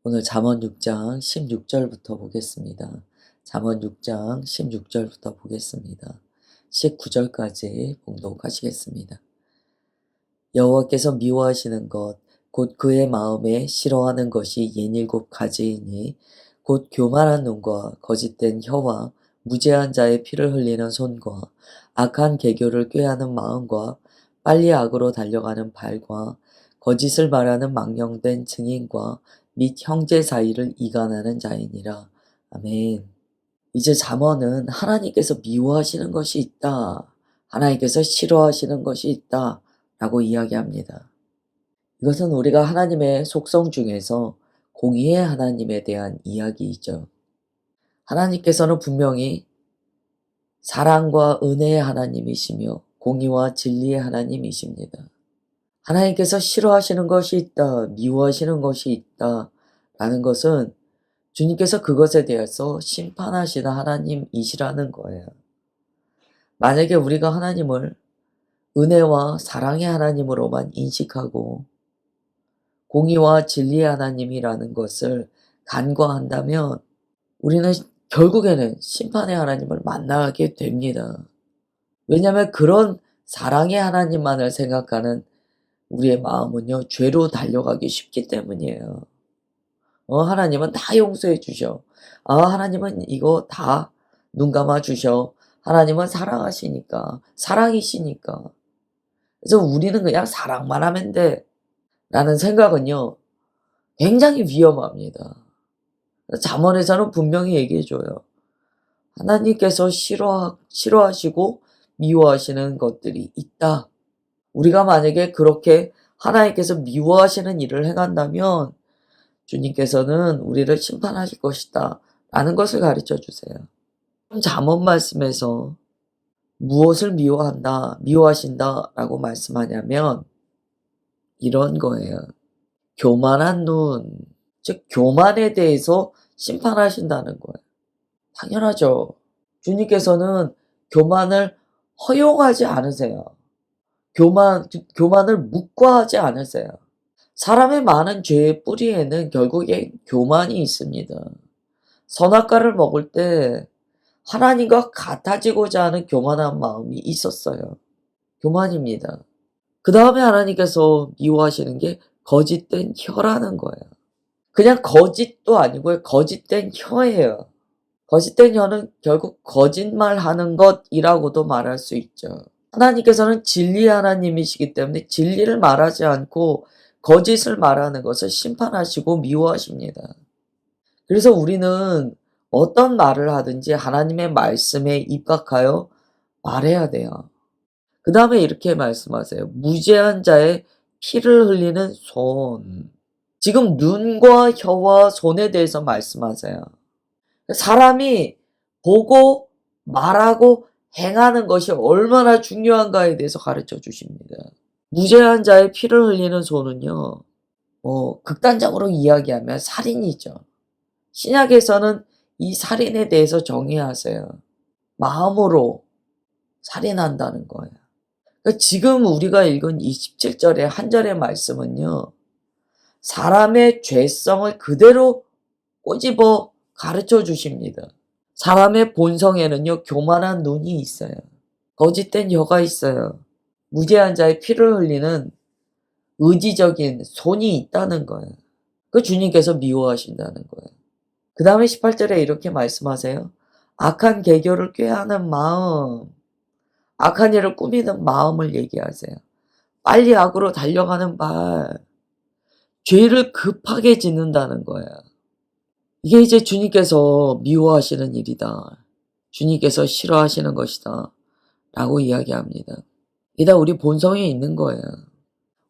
오늘 잠언 6장 16절부터 보겠습니다. 잠언 6장 16절부터 보겠습니다. 19절까지 봉독하시겠습니다. 여호와께서 미워하시는 것, 곧 그의 마음에 싫어하는 것이 예닐곱 가지이니 곧 교만한 눈과 거짓된 혀와 무죄한 자의 피를 흘리는 손과 악한 계교를 꾀하는 마음과 빨리 악으로 달려가는 발과 거짓을 말하는 망령된 증인과 및 형제 사이를 이간하는 자이니라. 아멘. 이제 잠언은 하나님께서 미워하시는 것이 있다, 하나님께서 싫어하시는 것이 있다 라고 이야기합니다. 이것은 우리가 하나님의 속성 중에서 공의의 하나님에 대한 이야기이죠. 하나님께서는 분명히 사랑과 은혜의 하나님이시며 공의와 진리의 하나님이십니다. 하나님께서 싫어하시는 것이 있다, 미워하시는 것이 있다 라는 것은 주님께서 그것에 대해서 심판하시는 하나님이시라는 거예요. 만약에 우리가 하나님을 은혜와 사랑의 하나님으로만 인식하고 공의와 진리의 하나님이라는 것을 간과한다면 우리는 결국에는 심판의 하나님을 만나게 됩니다. 왜냐하면 그런 사랑의 하나님만을 생각하는 우리의 마음은요, 죄로 달려가기 쉽기 때문이에요. 하나님은 다 용서해 주셔. 하나님은 이거 다 눈 감아 주셔. 하나님은 사랑하시니까, 사랑이시니까. 그래서 우리는 그냥 사랑만 하면 돼 라는 생각은요, 굉장히 위험합니다. 잠언에서는 분명히 얘기해 줘요. 하나님께서 싫어하시고 미워하시는 것들이 있다. 우리가 만약에 그렇게 하나님께서 미워하시는 일을 행한다면 주님께서는 우리를 심판하실 것이다 라는 것을 가르쳐 주세요. 잠언 말씀에서 무엇을 미워하신다 라고 말씀하냐면 이런 거예요. 교만한 눈, 즉 교만에 대해서 심판하신다는 거예요. 당연하죠. 주님께서는 교만을 허용하지 않으세요. 교만을 묵과하지 않으세요. 사람의 많은 죄의 뿌리에는 결국에 교만이 있습니다. 선악과를 먹을 때 하나님과 같아지고자 하는 교만한 마음이 있었어요. 교만입니다. 그 다음에 하나님께서 미워하시는 게 거짓된 혀라는 거예요. 그냥 거짓도 아니고요, 거짓된 혀예요. 거짓된 혀는 결국 거짓말하는 것이라고도 말할 수 있죠. 하나님께서는 진리의 하나님이시기 때문에 진리를 말하지 않고 거짓을 말하는 것을 심판하시고 미워하십니다. 그래서 우리는 어떤 말을 하든지 하나님의 말씀에 입각하여 말해야 돼요. 그 다음에 이렇게 말씀하세요. 무죄한 자의 피를 흘리는 손. 지금 눈과 혀와 손에 대해서 말씀하세요. 사람이 보고 말하고 행하는 것이 얼마나 중요한가에 대해서 가르쳐 주십니다. 무죄한 자의 피를 흘리는 손은요, 극단적으로 이야기하면 살인이죠. 신약에서는 이 살인에 대해서 정의하세요. 마음으로 살인한다는 거예요. 그러니까 지금 우리가 읽은 27절의 한 절의 말씀은요, 사람의 죄성을 그대로 꼬집어 가르쳐 주십니다. 사람의 본성에는요, 교만한 눈이 있어요. 거짓된 혀가 있어요. 무죄한 자의 피를 흘리는 의지적인 손이 있다는 거예요. 그 주님께서 미워하신다는 거예요. 그 다음에 18절에 이렇게 말씀하세요. 악한 계교를 꾀하는 마음, 악한 일을 꾸미는 마음을 얘기하세요. 빨리 악으로 달려가는 발, 죄를 급하게 짓는다는 거예요. 이게 이제 주님께서 미워하시는 일이다, 주님께서 싫어하시는 것이다 라고 이야기합니다. 이게 다 우리 본성에 있는 거예요.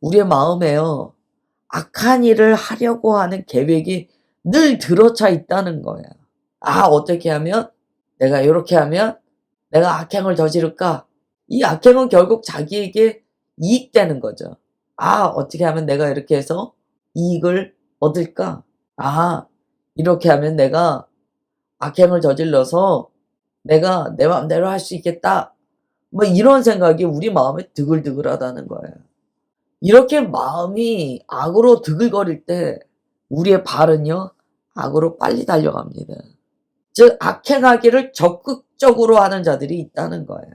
우리의 마음에요, 악한 일을 하려고 하는 계획이 늘 들어차 있다는 거예요. 어떻게 하면, 내가 이렇게 하면 내가 악행을 저지를까? 이 악행은 결국 자기에게 이익되는 거죠. 어떻게 하면 내가 이렇게 해서 이익을 얻을까? 이렇게 하면 내가 악행을 저질러서 내가 내 마음대로 할 수 있겠다. 이런 생각이 우리 마음에 드글드글하다는 거예요. 이렇게 마음이 악으로 드글거릴 때 우리의 발은요, 악으로 빨리 달려갑니다. 즉 악행하기를 적극적으로 하는 자들이 있다는 거예요.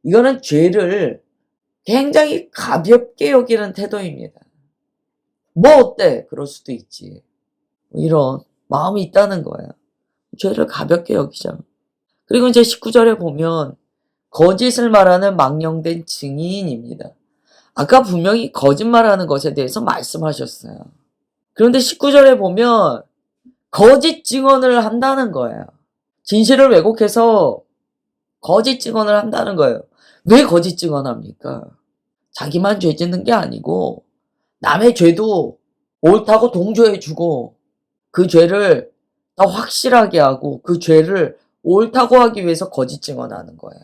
이거는 죄를 굉장히 가볍게 여기는 태도입니다. 뭐 어때? 그럴 수도 있지. 이런 마음이 있다는 거예요. 죄를 가볍게 여기죠. 그리고 이제 19절에 보면 거짓을 말하는 망령된 증인입니다. 아까 분명히 거짓말하는 것에 대해서 말씀하셨어요. 그런데 19절에 보면 거짓 증언을 한다는 거예요. 진실을 왜곡해서 거짓 증언을 한다는 거예요. 왜 거짓 증언합니까? 자기만 죄 짓는 게 아니고 남의 죄도 옳다고 동조해주고 그 죄를 더 확실하게 하고 그 죄를 옳다고 하기 위해서 거짓 증언하는 거예요.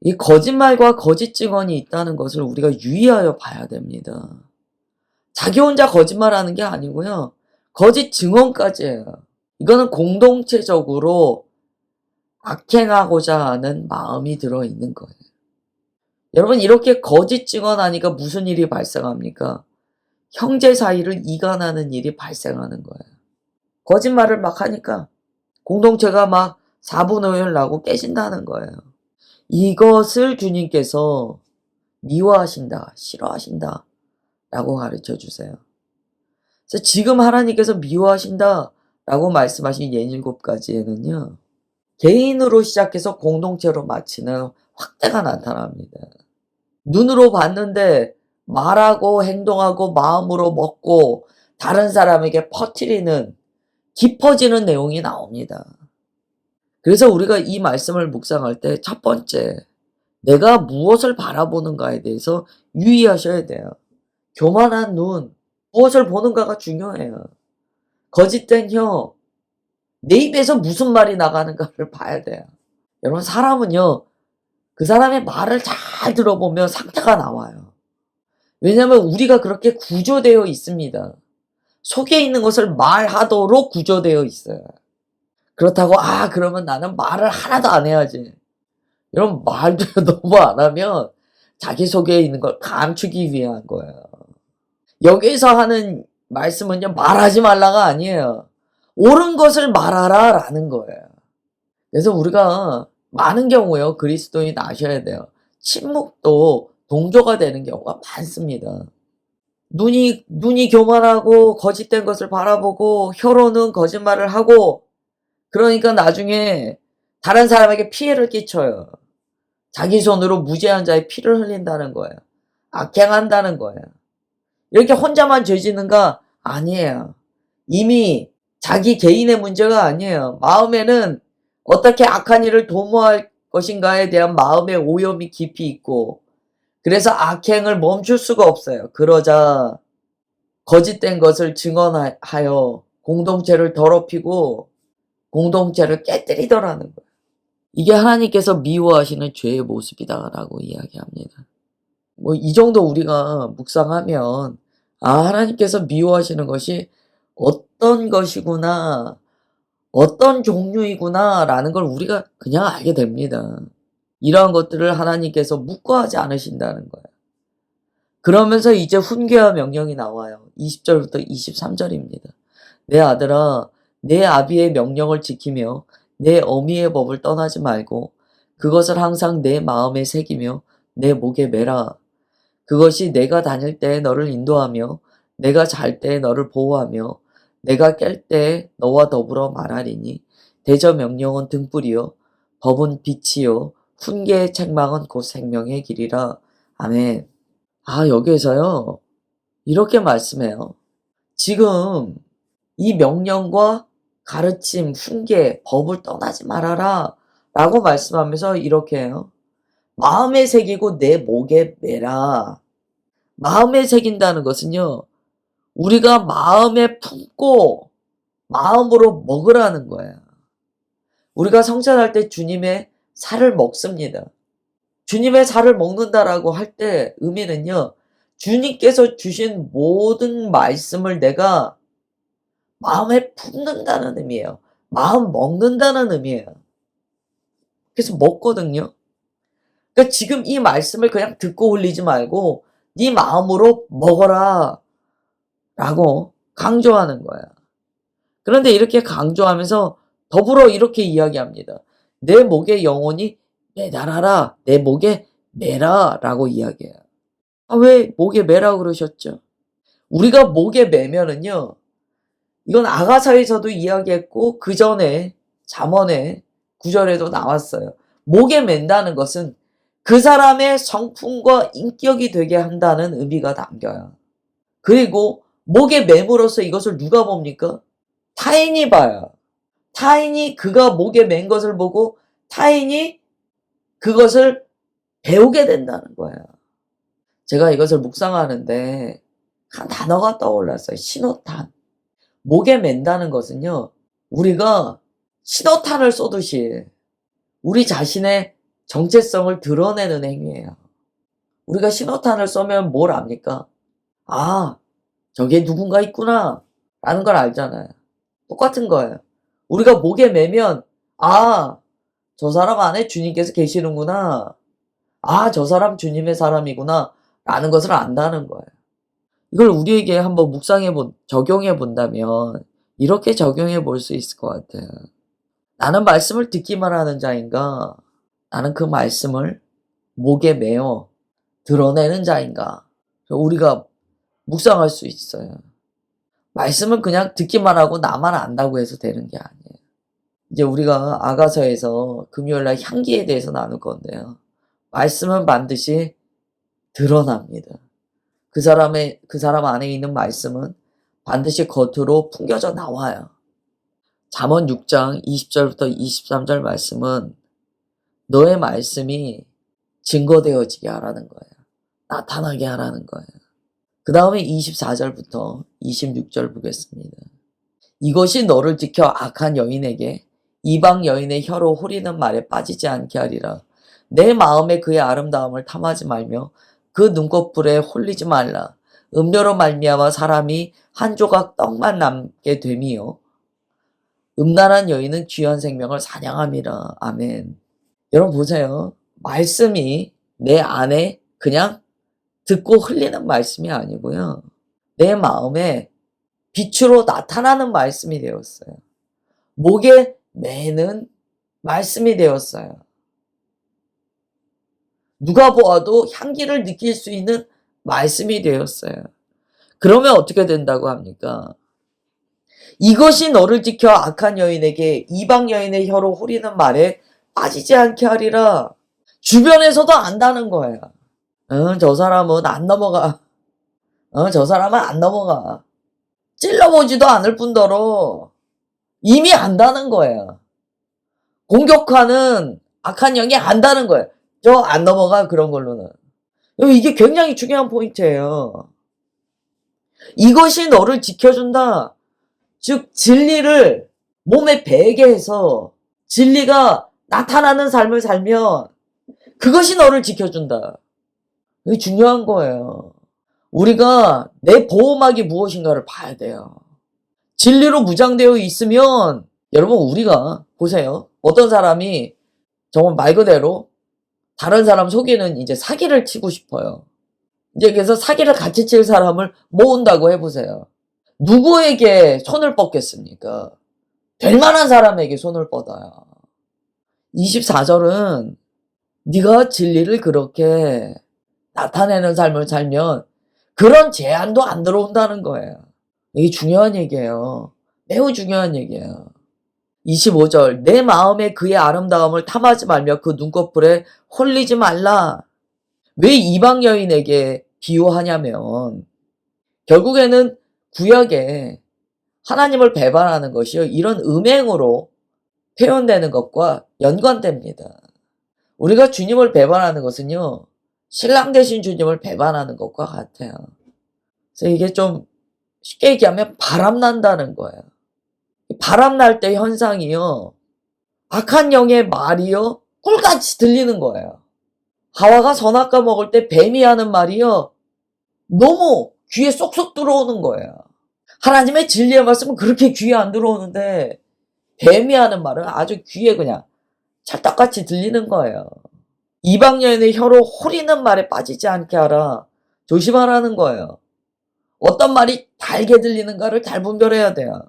이 거짓말과 거짓 증언이 있다는 것을 우리가 유의하여 봐야 됩니다. 자기 혼자 거짓말하는 게 아니고요. 거짓 증언까지 해요. 이거는 공동체적으로 악행하고자 하는 마음이 들어있는 거예요. 여러분 이렇게 거짓 증언하니까 무슨 일이 발생합니까? 형제 사이를 이간하는 일이 발생하는 거예요. 거짓말을 막 하니까 공동체가 막 사분오열 나고 깨진다는 거예요. 이것을 주님께서 미워하신다, 싫어하신다 라고 가르쳐 주세요. 그래서 지금 하나님께서 미워하신다 라고 말씀하신 67가지에는요. 개인으로 시작해서 공동체로 마치는 확대가 나타납니다. 눈으로 봤는데 말하고 행동하고 마음으로 먹고 다른 사람에게 퍼뜨리는 깊어지는 내용이 나옵니다. 그래서 우리가 이 말씀을 묵상할 때 첫 번째, 내가 무엇을 바라보는가에 대해서 유의하셔야 돼요. 교만한 눈, 무엇을 보는가가 중요해요. 거짓된 혀, 내 입에서 무슨 말이 나가는가를 봐야 돼요. 여러분 사람은요, 그 사람의 말을 잘 들어보면 상태가 나와요. 왜냐하면 우리가 그렇게 구조되어 있습니다. 속에 있는 것을 말하도록 구조되어 있어요. 그렇다고 그러면 나는 말을 하나도 안 해야지. 여러분 말도 너무 안 하면 자기 속에 있는 걸 감추기 위한 거예요. 여기서 하는 말씀은요, 말하지 말라가 아니에요. 옳은 것을 말하라 라는 거예요. 그래서 우리가 많은 경우요, 그리스도인 아셔야 돼요. 침묵도 동조가 되는 경우가 많습니다. 눈이 교만하고 거짓된 것을 바라보고 혀로는 거짓말을 하고 그러니까 나중에 다른 사람에게 피해를 끼쳐요. 자기 손으로 무죄한 자의 피를 흘린다는 거예요. 악행한다는 거예요. 이렇게 혼자만 죄 지는가? 아니에요. 이미 자기 개인의 문제가 아니에요. 마음에는 어떻게 악한 일을 도모할 것인가에 대한 마음의 오염이 깊이 있고 그래서 악행을 멈출 수가 없어요. 그러자 거짓된 것을 증언하여 공동체를 더럽히고 공동체를 깨뜨리더라는 거예요. 이게 하나님께서 미워하시는 죄의 모습이다라고 이야기합니다. 이 정도 우리가 묵상하면 하나님께서 미워하시는 것이 어떤 것이구나, 어떤 종류이구나라는 걸 우리가 그냥 알게 됩니다. 이러한 것들을 하나님께서 묵과하지 않으신다는 거예요. 그러면서 이제 훈계와 명령이 나와요. 20절부터 23절입니다. 내 아들아, 내 아비의 명령을 지키며 내 어미의 법을 떠나지 말고 그것을 항상 내 마음에 새기며 내 목에 매라. 그것이 내가 다닐 때 너를 인도하며 내가 잘 때 너를 보호하며 내가 깰 때 너와 더불어 말하리니 대저 명령은 등불이요 법은 빛이요 훈계의 책망은 곧 생명의 길이라. 아멘. 여기에서요 이렇게 말씀해요. 지금 이 명령과 가르침, 훈계, 법을 떠나지 말아라 라고 말씀하면서 이렇게 해요. 마음에 새기고 내 목에 매라. 마음에 새긴다는 것은요, 우리가 마음에 품고 마음으로 먹으라는 거예요. 우리가 성찬할 때 주님의 살을 먹습니다. 주님의 살을 먹는다라고 할 때 의미는요, 주님께서 주신 모든 말씀을 내가 마음에 품는다는 의미예요. 마음 먹는다는 의미예요. 그래서 먹거든요. 그러니까 지금 이 말씀을 그냥 듣고 흘리지 말고 네 마음으로 먹어라 라고 강조하는 거야. 그런데 이렇게 강조하면서 더불어 이렇게 이야기합니다. 내 목에 영원히 매달아라. 내 목에 매라 라고 이야기해요. 왜 목에 매라고 그러셨죠? 우리가 목에 매면은요, 이건 아가서에서도 이야기했고 그 전에 잠언의 구절에도 나왔어요. 목에 맨다는 것은 그 사람의 성품과 인격이 되게 한다는 의미가 담겨요. 그리고 목에 매므로써 이것을 누가 봅니까? 타인이 봐요. 타인이 그가 목에 맨 것을 보고 타인이 그것을 배우게 된다는 거예요. 제가 이것을 묵상하는데 한 단어가 떠올랐어요. 신호탄. 목에 맨다는 것은요, 우리가 신호탄을 쏘듯이 우리 자신의 정체성을 드러내는 행위예요. 우리가 신호탄을 쏘면 뭘 압니까? 아, 저기에 누군가 있구나 라는 걸 알잖아요. 똑같은 거예요. 우리가 목에 매면 아, 저 사람 안에 주님께서 계시는구나. 아, 저 사람 주님의 사람이구나 라는 것을 안다는 거예요. 이걸 우리에게 한번 적용해 본다면 이렇게 적용해 볼 수 있을 것 같아요. 나는 말씀을 듣기만 하는 자인가? 나는 그 말씀을 목에 매어 드러내는 자인가? 우리가 묵상할 수 있어요. 말씀은 그냥 듣기만 하고 나만 안다고 해서 되는 게 아니에요. 이제 우리가 아가서에서 금요일날 향기에 대해서 나눌 건데요. 말씀은 반드시 드러납니다. 그 사람 안에 있는 말씀은 반드시 겉으로 풍겨져 나와요. 잠언 6장 20절부터 23절 말씀은 너의 말씀이 증거되어지게 하라는 거예요. 나타나게 하라는 거예요. 그 다음에 24절부터 26절 보겠습니다. 이것이 너를 지켜 악한 여인에게 이방 여인의 혀로 호리는 말에 빠지지 않게 하리라. 내 마음에 그의 아름다움을 탐하지 말며 그 눈꺼풀에 홀리지 말라. 음료로 말미암아 사람이 한 조각 떡만 남게 됨이요. 음란한 여인은 귀한 생명을 사냥함이라. 아멘. 여러분 보세요. 말씀이 내 안에 그냥 듣고 흘리는 말씀이 아니고요. 내 마음에 빛으로 나타나는 말씀이 되었어요. 목에 매는 말씀이 되었어요. 누가 보아도 향기를 느낄 수 있는 말씀이 되었어요. 그러면 어떻게 된다고 합니까? 이것이 너를 지켜 악한 여인에게 이방 여인의 혀로 호리는 말에 빠지지 않게 하리라. 주변에서도 안다는 거예요. 저 사람은 안 넘어가. 저 사람은 안 넘어가. 찔러보지도 않을 뿐더러 이미 안다는 거예요. 공격하는 악한 영이 안다는 거예요. 저 안 넘어가 그런 걸로는. 이게 굉장히 중요한 포인트예요. 이것이 너를 지켜준다. 즉 진리를 몸에 배게 해서 진리가 나타나는 삶을 살면 그것이 너를 지켜준다. 이게 중요한 거예요. 우리가 내 보호막이 무엇인가를 봐야 돼요. 진리로 무장되어 있으면 여러분 우리가 보세요. 어떤 사람이 정말 말 그대로 다른 사람 속이는 이제 사기를 치고 싶어요. 이제 그래서 사기를 같이 칠 사람을 모은다고 해보세요. 누구에게 손을 뻗겠습니까? 될 만한 사람에게 손을 뻗어요. 24절은 네가 진리를 그렇게 나타내는 삶을 살면 그런 제한도 안 들어온다는 거예요. 이게 중요한 얘기예요. 매우 중요한 얘기예요. 25절 내 마음에 그의 아름다움을 탐하지 말며 그 눈꺼풀에 홀리지 말라. 왜 이방 여인에게 비유하냐면 결국에는 구약에 하나님을 배반하는 것이요. 이런 음행으로 표현되는 것과 연관됩니다. 우리가 주님을 배반하는 것은요. 신랑 되신 주님을 배반하는 것과 같아요. 그래서 이게 좀 쉽게 얘기하면 바람난다는 거예요. 바람날 때 현상이요. 악한 영의 말이요. 꿀같이 들리는 거예요. 하와가 선악과 먹을 때 뱀이 하는 말이요. 너무 귀에 쏙쏙 들어오는 거예요. 하나님의 진리의 말씀은 그렇게 귀에 안 들어오는데 뱀이 하는 말은 아주 귀에 그냥 찰떡같이 들리는 거예요. 이방 여인의 혀로 호리는 말에 빠지지 않게 하라. 조심하라는 거예요. 어떤 말이 달게 들리는가를 잘 분별해야 돼요.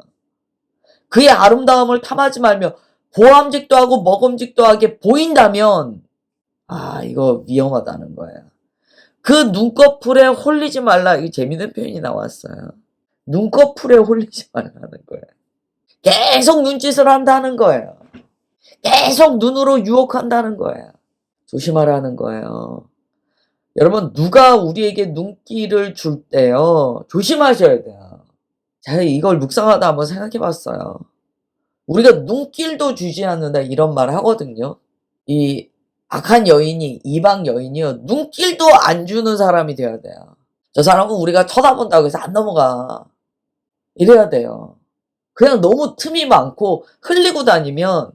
그의 아름다움을 탐하지 말며 보암직도 하고 먹음직도 하게 보인다면 이거 위험하다는 거예요. 그 눈꺼풀에 홀리지 말라. 이 재밌는 표현이 나왔어요. 눈꺼풀에 홀리지 말라는 거예요. 계속 눈짓을 한다는 거예요. 계속 눈으로 유혹한다는 거예요. 조심하라는 거예요. 여러분, 누가 우리에게 눈길을 줄 때요, 조심하셔야 돼요. 제가 이걸 묵상하다 한번 생각해 봤어요. 우리가 눈길도 주지 않는다 이런 말 하거든요. 이 악한 여인이, 이방 여인이요, 눈길도 안 주는 사람이 돼야 돼요. 저 사람은 우리가 쳐다본다고 해서 안 넘어가. 이래야 돼요. 그냥 너무 틈이 많고 흘리고 다니면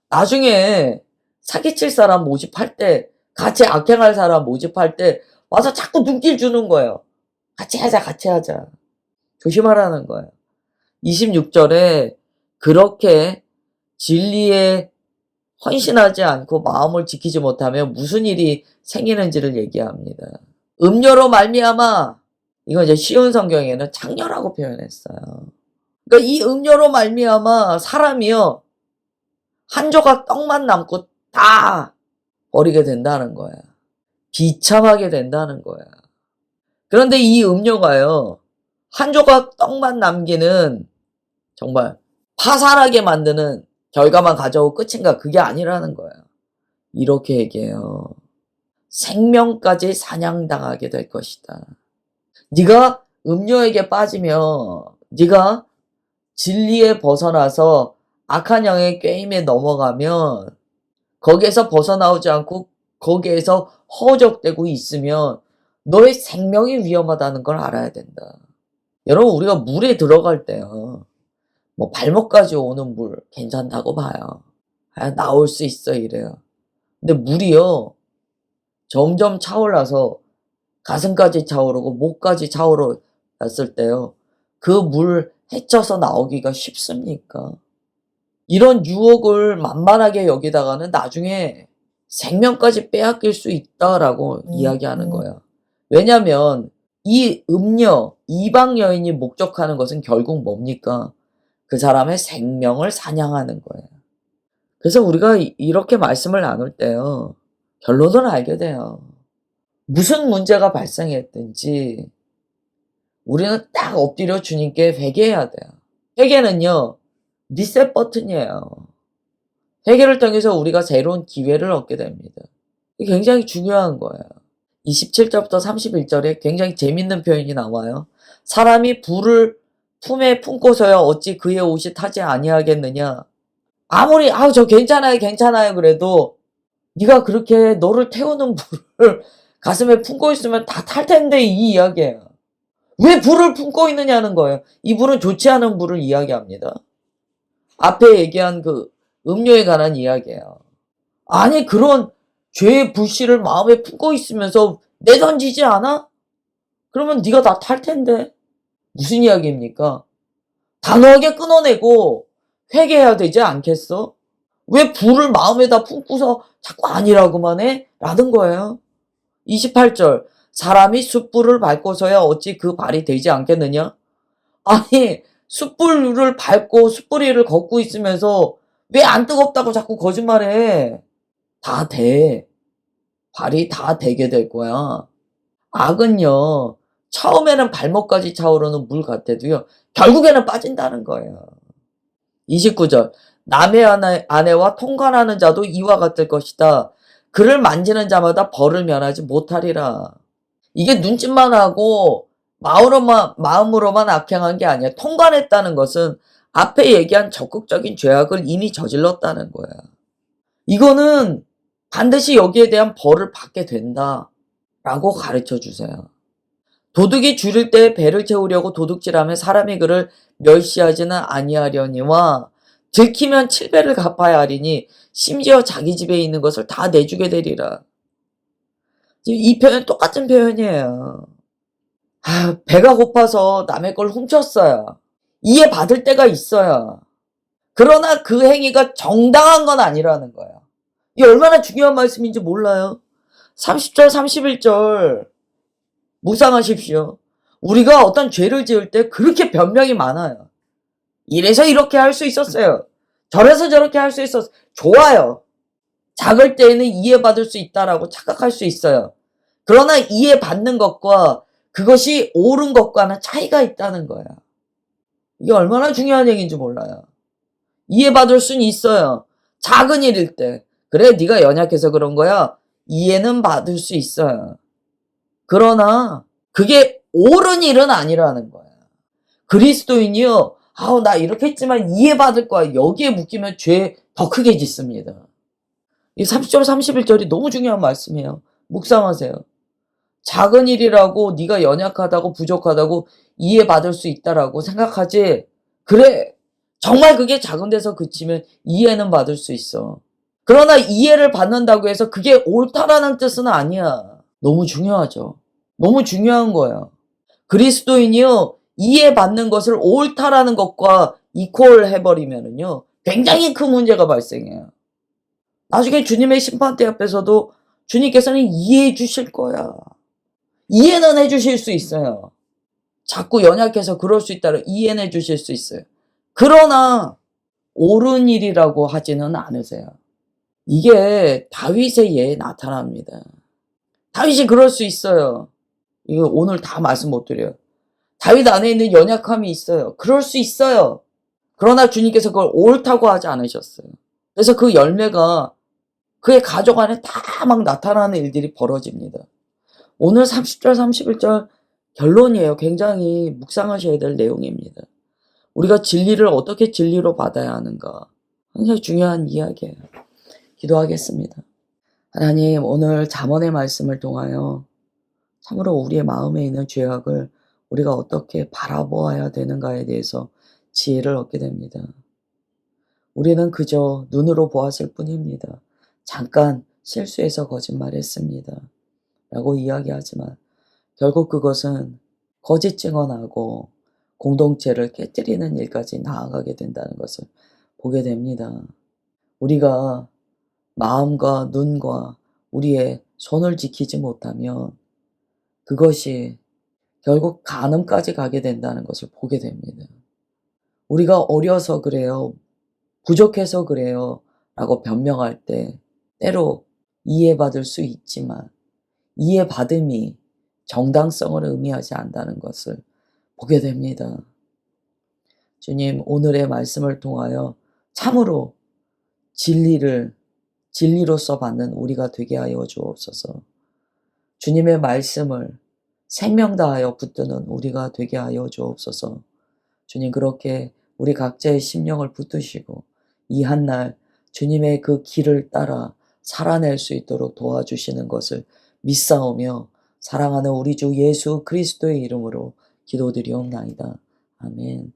나중에 사기칠 사람 모집할 때, 같이 악행할 사람 모집할 때 와서 자꾸 눈길 주는 거예요. 같이 하자, 같이 하자. 조심하라는 거예요. 26절에 그렇게 진리에 헌신하지 않고 마음을 지키지 못하면 무슨 일이 생기는지를 얘기합니다. 음료로 말미암아, 이건 이제 쉬운 성경에는 창녀라고 표현했어요. 그러니까 이 음료로 말미암아 사람이요, 한 조각 떡만 남고 다 버리게 된다는 거야. 비참하게 된다는 거야. 그런데 이 음료가요, 한 조각 떡만 남기는 정말 파산하게 만드는 결과만 가져오고 끝인가? 그게 아니라는 거예요. 이렇게 얘기해요. 생명까지 사냥당하게 될 것이다. 네가 음료에게 빠지면, 네가 진리에 벗어나서 악한 영의 꾀임에 넘어가면, 거기에서 벗어나오지 않고 거기에서 허적되고 있으면 너의 생명이 위험하다는 걸 알아야 된다. 여러분, 우리가 물에 들어갈 때요, 뭐 발목까지 오는 물 괜찮다고 봐요. 나올 수 있어 이래요. 근데 물이요, 점점 차올라서 가슴까지 차오르고 목까지 차오르었을 때요, 그 물 헤쳐서 나오기가 쉽습니까? 이런 유혹을 만만하게 여기다가는 나중에 생명까지 빼앗길 수 있다라고 이야기하는 거예요. 왜냐면 이 음녀, 이방 여인이 목적하는 것은 결국 뭡니까? 그 사람의 생명을 사냥하는 거예요. 그래서 우리가 이렇게 말씀을 나눌 때요, 결론을 알게 돼요. 무슨 문제가 발생했든지 우리는 딱 엎드려 주님께 회개해야 돼요. 회개는요, 리셋 버튼이에요. 회개를 통해서 우리가 새로운 기회를 얻게 됩니다. 이게 굉장히 중요한 거예요. 27절부터 31절에 굉장히 재밌는 표현이 나와요. 사람이 불을 품에 품고서야 어찌 그의 옷이 타지 아니하겠느냐. 아무리 저 괜찮아요 괜찮아요 그래도 네가 그렇게 너를 태우는 불을 가슴에 품고 있으면 다 탈 텐데, 이 이야기예요. 왜 불을 품고 있느냐는 거예요. 이 불은 좋지 않은 불을 이야기합니다. 앞에 얘기한 그 음료에 관한 이야기예요. 아니, 그런 죄의 불씨를 마음에 품고 있으면서 내던지지 않아? 그러면 네가 다 탈 텐데. 무슨 이야기입니까? 단호하게 끊어내고 회개해야 되지 않겠어? 왜 불을 마음에다 품고서 자꾸 아니라고만 해? 라는 거예요. 28절, 사람이 숯불을 밟고서야 어찌 그 발이 되지 않겠느냐? 아니, 숯불을 밟고 숯불 위를 걷고 있으면서 왜 안 뜨겁다고 자꾸 거짓말해? 다 돼. 발이 다 되게 될 거야. 악은요, 처음에는 발목까지 차오르는 물 같아도요, 결국에는 빠진다는 거예요. 29절, 남의 아내와 통관하는 자도 이와 같을 것이다. 그를 만지는 자마다 벌을 면하지 못하리라. 이게 눈짓만 하고 마음으로만 악행한 게 아니야. 통관했다는 것은 앞에 얘기한 적극적인 죄악을 이미 저질렀다는 거야. 이거는 반드시 여기에 대한 벌을 받게 된다라고 가르쳐 주세요. 도둑이 줄일 때 배를 채우려고 도둑질하며 사람이 그를 멸시하지는 아니하려니와 들키면 7배를 갚아야 하리니 심지어 자기 집에 있는 것을 다 내주게 되리라. 이 표현 똑같은 표현이에요. 배가 고파서 남의 걸 훔쳤어요. 이해받을 때가 있어요. 그러나 그 행위가 정당한 건 아니라는 거예요. 이게 얼마나 중요한 말씀인지 몰라요. 30절 31절 묵상하십시오. 우리가 어떤 죄를 지을 때 그렇게 변명이 많아요. 이래서 이렇게 할 수 있었어요. 저래서 저렇게 할 수 있었어요. 좋아요. 작을 때에는 이해받을 수 있다라고 착각할 수 있어요. 그러나 이해받는 것과 그것이 옳은 것과는 차이가 있다는 거야. 이게 얼마나 중요한 얘기인지 몰라요. 이해받을 수는 있어요. 작은 일일 때. 그래, 네가 연약해서 그런 거야. 이해는 받을 수 있어요. 그러나 그게 옳은 일은 아니라는 거야. 그리스도인이요. 아우, 나 이렇게 했지만 이해받을 거야. 여기에 묶이면 죄 더 크게 짓습니다. 이 30절 31절이 너무 중요한 말씀이에요. 묵상하세요. 작은 일이라고 네가 연약하다고 부족하다고 이해받을 수 있다라고 생각하지. 그래. 정말 그게 작은 데서 그치면 이해는 받을 수 있어. 그러나 이해를 받는다고 해서 그게 옳다라는 뜻은 아니야. 너무 중요하죠. 너무 중요한 거야. 그리스도인이요. 이해받는 것을 옳다라는 것과 이퀄 해버리면은요. 굉장히 큰 문제가 발생해요. 나중에 주님의 심판대 앞에서도 주님께서는 이해해 주실 거야. 이해는 해 주실 수 있어요. 자꾸 연약해서 그럴 수 있다를 이해는 해 주실 수 있어요. 그러나 옳은 일이라고 하지는 않으세요. 이게 다윗의 예에 나타납니다. 다윗이 그럴 수 있어요. 이거 오늘 다 말씀 못 드려요. 다윗 안에 있는 연약함이 있어요. 그럴 수 있어요. 그러나 주님께서 그걸 옳다고 하지 않으셨어요. 그래서 그 열매가 그의 가족 안에 다 막 나타나는 일들이 벌어집니다. 오늘 30절 31절 결론이에요. 굉장히 묵상하셔야 될 내용입니다. 우리가 진리를 어떻게 진리로 받아야 하는가. 굉장히 중요한 이야기예요. 기도하겠습니다. 하나님, 오늘 잠언의 말씀을 통하여 참으로 우리의 마음에 있는 죄악을 우리가 어떻게 바라보아야 되는가에 대해서 지혜를 얻게 됩니다. 우리는 그저 눈으로 보았을 뿐입니다. 잠깐 실수해서 거짓말했습니다. 라고 이야기하지만 결국 그것은 거짓 증언하고 공동체를 깨뜨리는 일까지 나아가게 된다는 것을 보게 됩니다. 우리가 마음과 눈과 우리의 손을 지키지 못하면 그것이 결국 간음까지 가게 된다는 것을 보게 됩니다. 우리가 어려서 그래요. 부족해서 그래요. 라고 변명할 때 때로 이해받을 수 있지만 이해받음이 정당성을 의미하지 않는다는 것을 보게 됩니다. 주님, 오늘의 말씀을 통하여 참으로 진리로서 받는 우리가 되게 하여 주옵소서. 주님의 말씀을 생명 다하여 붙드는 우리가 되게 하여 주옵소서. 주님, 그렇게 우리 각자의 심령을 붙드시고 이 한날 주님의 그 길을 따라 살아낼 수 있도록 도와주시는 것을 믿사오며 사랑하는 우리 주 예수 그리스도의 이름으로 기도드리옵나이다. 아멘.